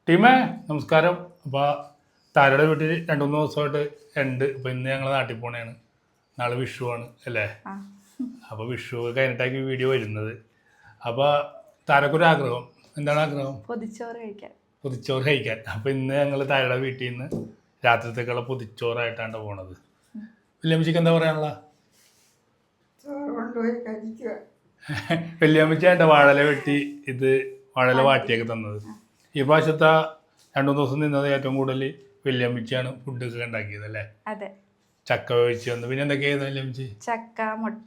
ടീമേ നമസ്കാരം. അപ്പോൾ താരയുടെ വീട്ടിൽ 2-3 ദിവസമായിട്ട് ഉണ്ട്. ഇപ്പോൾ ഇന്ന് ഞങ്ങൾ നാട്ടിൽ പോണേണ്. നാളെ വിഷുവാണ് അല്ലേ? അപ്പോൾ വിഷു കഴിഞ്ഞിട്ടാക്കി വീഡിയോ വരുന്നത്. അപ്പോൾ താരക്കൊരു ആഗ്രഹം. എന്താണ് ആഗ്രഹം? പൊതിച്ചോറ് കഴിക്കാൻ. അപ്പോൾ ഇന്ന് ഞങ്ങൾ താരയുടെ വീട്ടിൽ നിന്ന് രാത്രിത്തേക്കുള്ള പൊതിച്ചോറായിട്ടാണ് പോണത്. വല്യമ്മച്ചിക്ക് എന്താ പറയാനുള്ള? വല്യമ്മച്ചിയായിട്ട് വാഴല വെട്ടി വാഴല വാട്ടിയൊക്കെ തന്നത്. ഈ പ്രാവശ്യത്തെ 2-3 ദിവസം നിന്നത് ഏറ്റവും കൂടുതൽ വല്യമ്മച്ചിയാണ് ഫുഡൊക്കെ ഉണ്ടാക്കിയത് അല്ലേ? അതെ. ചക്ക വേവിച്ച് വന്നു. പിന്നെ എന്തൊക്കെയായിരുന്നു വല്യമ്മച്ചി? ചക്ക, മുട്ട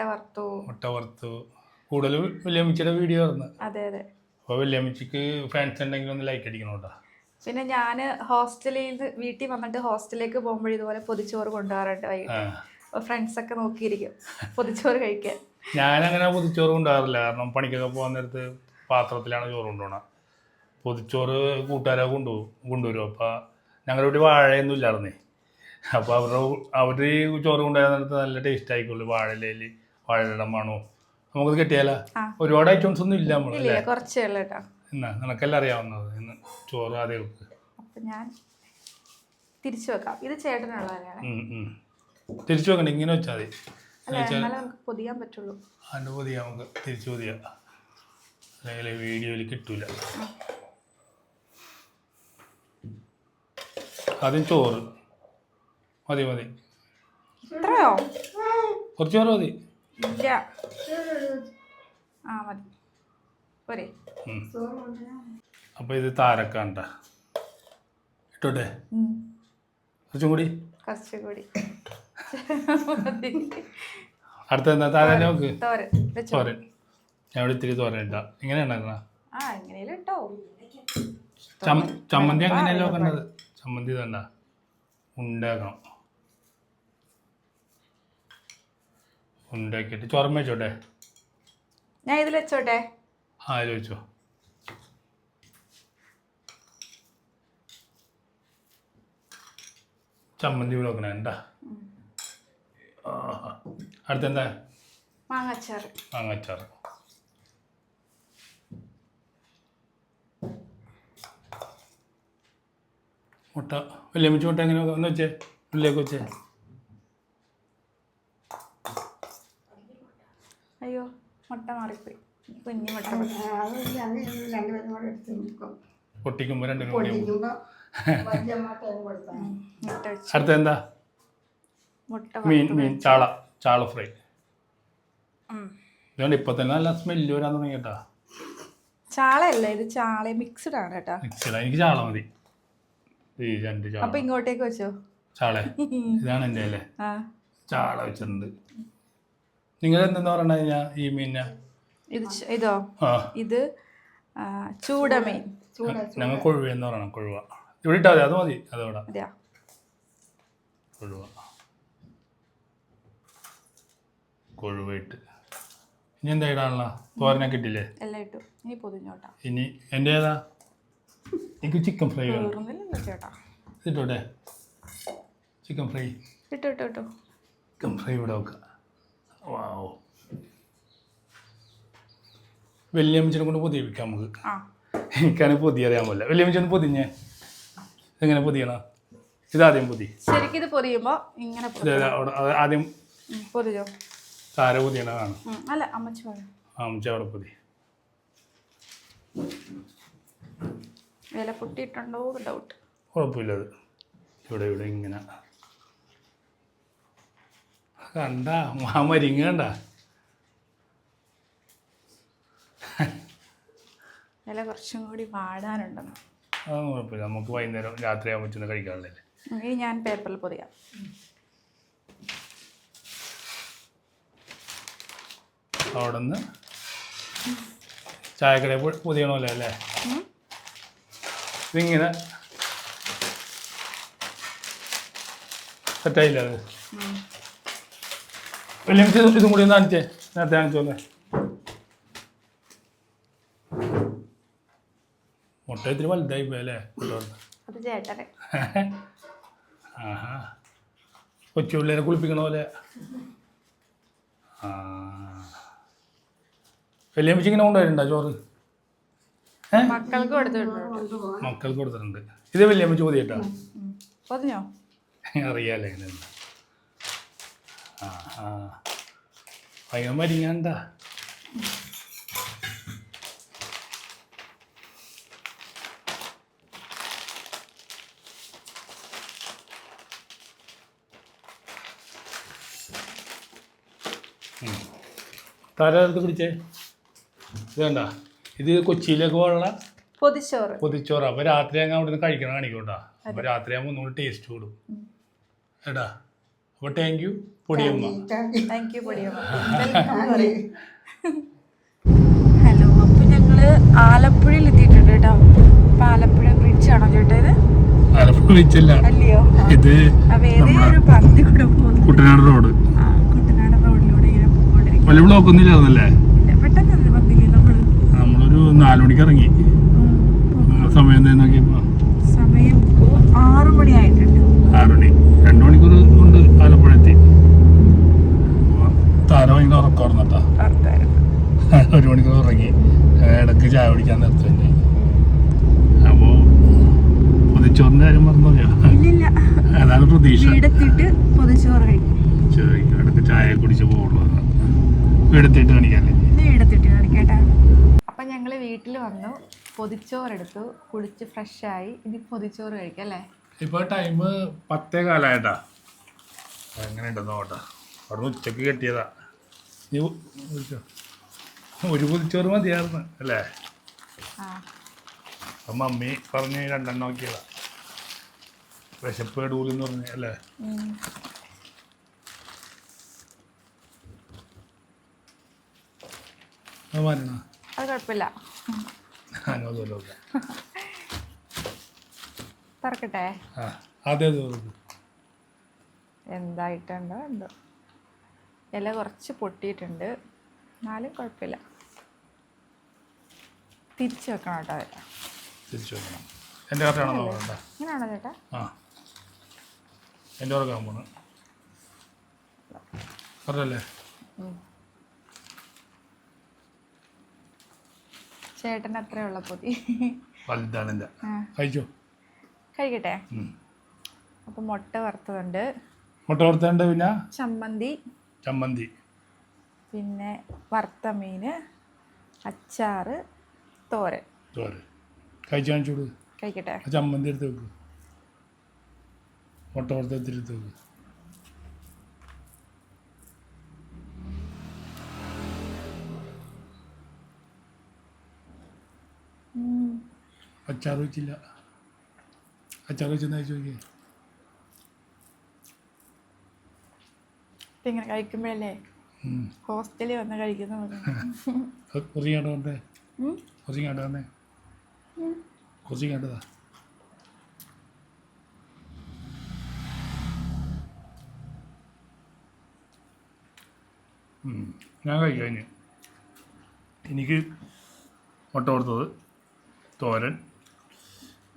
വറുത്തു. കൂടുതൽ വല്യമ്മച്ചിയുടെ വീഡിയോ ആയിരുന്നു. അതെ അതെ. അപ്പോൾ വല്യമ്മച്ചിക്ക് ഫാൻസ് ഉണ്ടെങ്കിൽ ഒന്ന് ലൈക്ക് അടിക്കണം കേട്ടോ. പിന്നെ ഞാൻ വീട്ടിൽ വന്നിട്ട് ഹോസ്റ്റലിലേക്ക് പോകുമ്പോൾ ഇതുപോലെ പൊതിച്ചോറ് കൊണ്ടുപോകാറുണ്ട് വൈകിട്ട്. അപ്പോൾ ഫ്രണ്ട്സ് ഒക്കെ നോക്കിയിരിക്കും പൊതിച്ചോറ് കഴിക്കാൻ. ഞാനങ്ങനെ പൊതിച്ചോറ് കൊണ്ടുപോകാറില്ല. കാരണം പണിക്കൊക്കെ പോകാൻ നേരത്ത് പാത്രത്തിലാണ് ചോറ് കൊണ്ടുപോകണം. പൊതിച്ചോറ് കൂട്ടുകാരെ കൊണ്ടുവരും. അപ്പോൾ ഞങ്ങളുടെ വീട്ടിൽ വാഴയൊന്നും ഇല്ലായിരുന്നേ. അപ്പോൾ അവർ ചോറ് കൊണ്ടുപോയ നേരത്ത് നല്ല ടേസ്റ്റ് ആയിക്കോളൂ. വാഴയിലയിൽ വാഴയുടെ മണോ നമുക്കത് കിട്ടിയാലോ. ഒരുപാട് ഐറ്റംസ് ഒന്നും ഇല്ല നമ്മളല്ലേ, കുറച്ചേ ഉള്ളൂ കേട്ടോ. എന്നാ നിനക്കെല്ലാം അറിയാവുന്നത്. ഇന്ന് ചോറ് ആദ്യം എടുക്കുക. അപ്പം ഞാൻ തിരിച്ചു വെക്കാം. ഇത് ചേട്ടനുള്ളതാണ്. തിരിച്ചു വെക്കണ്ട, ഇങ്ങനെ വെച്ചാൽ മതി. നമുക്ക് പൊതിയാൻ പറ്റുള്ളൂ. അതിൻ്റെ പൊതിയാ നമുക്ക് തിരിച്ചു പൊതിയാം, അല്ലെങ്കിൽ വീഡിയോയിൽ കിട്ടൂല. ആദ്യം ചോറ് മതി. ഇത്രയോ? കുറച്ച് ചോറ് മതി. മതി പോരെ. അപ്പോൾ ഇത് താരക്കാണ്ട ഇട്ടോട്ടെ. കുറച്ചും കൂടി. അടുത്ത എന്താ താരം? നോക്ക് തോരൻ. ഞാൻ ഇവിടെ ഇത്തിരി തോരൻ ഇട്ടാ. ഇങ്ങനെ ഉണ്ടാക്കണ ചമ്മന്തി അങ്ങനെയല്ലോ കണ്ടത്. ചമ്മന്തി തണ്ട ഉണ്ടാക്കണം. ഉണ്ടാക്കിയിട്ട് ചോറമ്മ വെച്ചോട്ടെ. ഞാൻ ഇതിൽ വെച്ചോട്ടെ. അതിൽ വെച്ചോ. ചമ്മന്തി ഇവിടെ വെക്കണ എന്താ? അടുത്തെന്താ? മാങ്ങാച്ചാറ്. മുട്ട. വല്യമ്മച്ചി മുട്ട എങ്ങനെ ഒന്ന് വെച്ചേ? ഉള്ളിലേക്ക് വെച്ചേ. അയ്യോ മുട്ട മാറിപ്പോയി. കുഞ്ഞു മുട്ട പൊട്ടിക്കുമ്പോൾ രണ്ടും കൂടി. അടുത്ത എന്താ? മീൻ ചാള ഫ്രൈ. ഇതുകൊണ്ട് ഇപ്പൊ തന്നെ നല്ല സ്മെല്ല് വരാൻ തുടങ്ങി കേട്ടാ. ചാളയല്ല ഇത്, ചാള മിക്സ്ഡ് ആണ് കേട്ടോ. മിക്സ്ഡ്. എനിക്ക് ചാള മതി. ഈ 2 ചാള. അപ്പൊ ഇങ്ങോട്ടേക്ക് വെച്ചോ. ചാള ഇതാണ് എൻ്റെ അല്ലേ? ചാള വെച്ചിട്ടുണ്ട്. നിങ്ങൾ എന്തെന്ന് പറഞ്ഞ ഈ മീന? ഇതോ? ഇത് ചൂടമീൻ. ഞങ്ങൾ കൊഴുവ എന്ന് പറയണം. കൊഴുവ ഇവിടെ ഇട്ടാ മതി. അത് മതി. അതോടെ കൊഴുവ ഇട്ട്. ഇനി എന്താ ഇടാനുള്ള? തോരനൊക്കെ ഇട്ടില്ലേ? എല്ലാം ഇട്ടു. ഇനി പൊതിഞ്ഞോട്ടാ. ഇനി എൻ്റെ ഏതാ? എനിക്ക് ചിക്കൻ ഫ്രൈ വേണം. ഇട്ടോട്ടെ. ചിക്കൻ ഫ്രൈ ഇട്ടു. ചിക്കൻ ഫ്രൈ ഇവിടെ വെക്കാം. വാവ്. വല്യമ്മച്ചിനെ കൊണ്ട് പൊതിയിപ്പിക്കാം നമുക്ക്. എനിക്കാണെങ്കിൽ പൊതി അറിയാൻ പോലെ. വല്യമ്മച്ചൊന്ന് പൊതിഞ്ഞേ. ഇതെങ്ങനെ പൊതിയണം? ഇതാദ്യം പൊതി. ശരിക്കും ഇത് പൊതിയുമ്പോൾ ഇങ്ങനെ ആദ്യം പൊതിയോ? താര പൊതിയണ കാണും. അല്ല അമ്മച്ചി അവിടെ പൊതി. വില പൊട്ടിയിട്ടുണ്ടോ ഡൗട്ട്. കുഴപ്പമില്ല. അത് ഇവിടെ ഇങ്ങനെ കണ്ട മരിങ്ങ കണ്ട. വില കുറച്ചും കൂടി വാടാനുണ്ടെന്ന്. അതൊന്നും കുഴപ്പമില്ല. നമുക്ക് വൈകുന്നേരം രാത്രിയാകുമ്പോൾ വെച്ചൊന്ന് കഴിക്കാറില്ലേ. ഇനി ഞാൻ പേപ്പറിൽ പൊതിയാം. അവിടെ നിന്ന് ചായക്കടയിൽ പൊതിയണമല്ലോ അല്ലേ? ഇതിങ്ങനെ സെറ്റായില്ല. അത് വലിയ ഇതും കൂടി ഒന്ന് കാണിച്ചേ. നേരത്തെ കാണിച്ചോല്ലേ. മുട്ട ഇത്തിരി വലുതായി പോയല്ലേ? ആഹാ, കൊച്ചു പിള്ളേരെ കുളിപ്പിക്കണ പോലെ. വലിയമ്മച്ചി ഇങ്ങനെ കൊണ്ടുവരണ്ട ചോറ്? മക്കൾക്ക് കൊടുത്തിട്ടുണ്ട്. മക്കൾക്ക് കൊടുത്തിട്ടുണ്ട്. ഇത് വലിയമ്മ ചോദ്യം പൊതിഞ്ഞോ? അറിയാലേ എങ്ങനെയാണ്. ആ ആ ഭയങ്കര മരിങ്ങണ്ട. താരെടുത്ത് പിടിച്ചേ. ഇത് കണ്ട, ഇത് കൊച്ചിയിലേക്ക് പോലുള്ള പൊതിച്ചോറ്. പൊതിച്ചോറ്. അപ്പോൾ രാത്രി അങ്ങ് അവിടെ നിന്ന് കഴിക്കണം കാണിക്കോട്ടാ. അപ്പോൾ രാത്രി ആകുമ്പോൾ ഒന്നുകൂടി ടേസ്റ്റ് കൂടും ഏട്ടാ. അപ്പോൾ thank you Podiyamma. Thank you Podiyamma. Hello, അപ്പോൾ ഞങ്ങൾ ആലപ്പുഴയിൽ എത്തിയിട്ടുണ്ട് കേട്ടോ. അപ്പോൾ ആലപ്പുഴ ബ്രിഡ്ജാണോ ചേട്ടാ ഇത്? ആലപ്പുഴ ബീച്ചല്ല, അല്ലയോ? ഇത് ഒരു പന്തി കൂടെ പോകുന്നു. കുട്ടനാട് റോഡ്. കുട്ടനാട് റോഡിലൂടെ ഇങ്ങനെ പോയിക്കൊണ്ടിരിക്കും. വലിയ ബ്ലോക്ക് ഒന്നുമില്ലായിരുന്നല്ലേ? പെട്ടെന്ന് പന്തില്ലേ നമ്മളൊരു 4 മണിക്ക് ഇറങ്ങി. സമയം നോക്കിയപ്പോ സമയം 6 മണിയായിട്ടുണ്ട്. 6 മണി. 2 മണിക്കൂർ കൊണ്ട് ആലപ്പുഴ എത്തി. താര ഭയങ്കര ഉറക്കമായിരുന്നട്ടാ. 1 മണിക്കൂർ ഇറങ്ങി. ഇടയ്ക്ക് ചായ കുടിക്കാൻ നിർത്തി. അപ്പോൾ പൊതിച്ചോറിൻ്റെ കാര്യം പറഞ്ഞോ? അതാണ് പ്രതീക്ഷ. പൊതിച്ചോറ് കഴിക്കും. ഇടയ്ക്ക് ചായ കുടിച്ച് പോകുള്ളൂ. വീടെത്തിയിട്ട് കാണിക്കാല്ലേ? വീടെത്തിയിട്ട് കാണിക്കട്ടെ. അപ്പം ഞങ്ങൾ വീട്ടിൽ വന്നു, പൊതിച്ചോറെടുത്തു, കുളിച്ച് ഫ്രഷായി. ഇനി പൊതിച്ചോറ് കഴിക്കാം അല്ലേ? ഇപ്പോൾ ടൈം 10:15. എങ്ങനെ ഉണ്ടെന്ന് നോട്ടാ. അവിടെ നിന്ന് ഉച്ചക്ക് കെട്ടിയതാ. നീ ഒരു പൊതിച്ചോറ് മതിയായിരുന്നു അല്ലേ? അപ്പം മമ്മി പറഞ്ഞ് 2 നോക്കിയതാ. വിശപ്പ് എടുക്കൂലെന്ന് പറഞ്ഞു അല്ലേ? അത് മാറ്റണ അത് കുഴപ്പമില്ല. തുറക്കട്ടെ? അതെ. എന്തായിട്ടുണ്ടോ എന്തോ. ഇല കുറച്ച് പൊട്ടിയിട്ടുണ്ട്, എന്നാലും കുഴപ്പമില്ല. തിരിച്ചു വെക്കണം കേട്ടോ. തിരിച്ചു വെക്കണം. എൻ്റെ കറക്റ്റാണോ നോക്കണ്ട? ഇങ്ങനെയാണോ ചേട്ടാ? ആ, എൻ്റെ ഉറക്കാൻ പോണ് പറഞ്ഞല്ലേ? ചേട്ടൻ അത്രയുള്ള പൊതി വലുതാണ് എൻ്റെ. കഴിച്ചോ? കഴിക്കട്ടെ. അപ്പം മുട്ട വറുത്തതുണ്ട്. മുട്ട വറുത്തുണ്ട്. പിന്നെ ചമ്മന്തി, പിന്നെ വറുത്ത മീൻ, അച്ചാറ്, തോരൻ. കഴിച്ചു കാണിച്ചോളൂ. കഴിക്കട്ടെ? ചമ്മന്തി എടുത്ത് വെക്ക്. മുട്ട വറുത്ത് എടുത്ത് വെക്ക്. അച്ചാർ വെച്ചില്ല. അച്ചാർ വെച്ചെന്ന് കഴിച്ചു നോക്കിയേ. ഇങ്ങനെ കഴിക്കുമ്പോഴല്ലേ ഹോസ്റ്റലിൽ വന്ന് കഴിക്കുന്ന കുറച്ചിങ്ങാണ്ട് വന്നേ. കുറച്ചിങ്ങാണ്ടതാ. ഞാൻ കഴിക്കാൻ. എനിക്ക് മുട്ട കൊടുത്തത്, തോരൻ,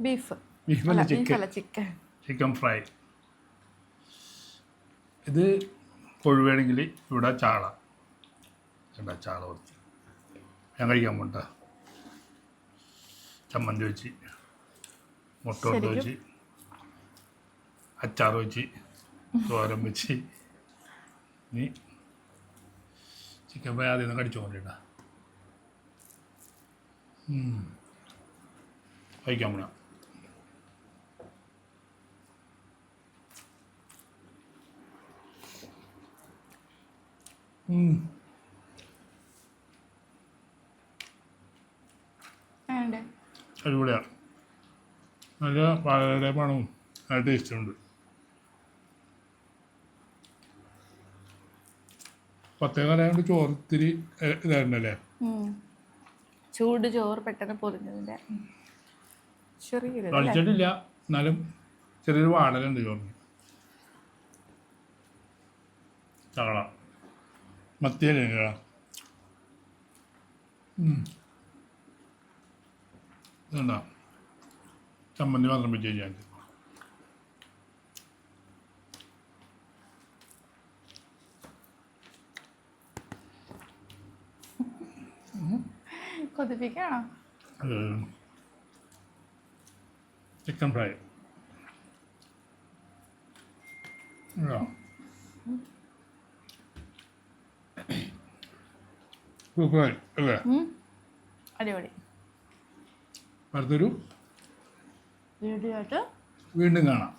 ബീഫല്ല ചിക്കൻ ഫ്രൈ. ഇത് കൊഴുവേണമെങ്കിൽ ഇവിടെ ചാള കൊടുത്ത് ഞാൻ കഴിക്കാൻ പോണ്ട. ചമ്മന്തി വെച്ച്, മുട്ട കൊടുത്ത് വെച്ച്, അച്ചാർ വെച്ച്, തോരൻ വെച്ച്. നീ ചിക്കൻ ഫ്രൈ ആദ്യം നിന്ന് കടിച്ചു കൊണ്ടിട്ടാ കഴിക്കാൻ പോണ. അടിപൊളിയാണ്. നല്ല വാഴയുടെ മണവും നല്ല ടേസ്റ്റുണ്ട്. 10:15 ചോറ് ഇത്തിരി ഇതായിരുന്നല്ലേ? ചൂട് ചോറ് പെട്ടെന്ന് പൊതിഞ്ഞതിൻ്റെ കളിച്ചിട്ടില്ല, എന്നാലും ചെറിയൊരു വാടലുണ്ട് ചോറിന്. ചാള മത്തിയല്ലേ കേടാ. ഇതുണ്ടാ ചമ്മന്തി മാത്രം വെച്ച് കഴിഞ്ഞാൽ കൊതിപ്പിക്കാണോ? ചിക്കൻ ഫ്രൈ സൂപ്പറായി അല്ലേ? അടിപൊളി. അടുത്തൊരു വീഡിയോ ആയിട്ട് വീണ്ടും കാണാം.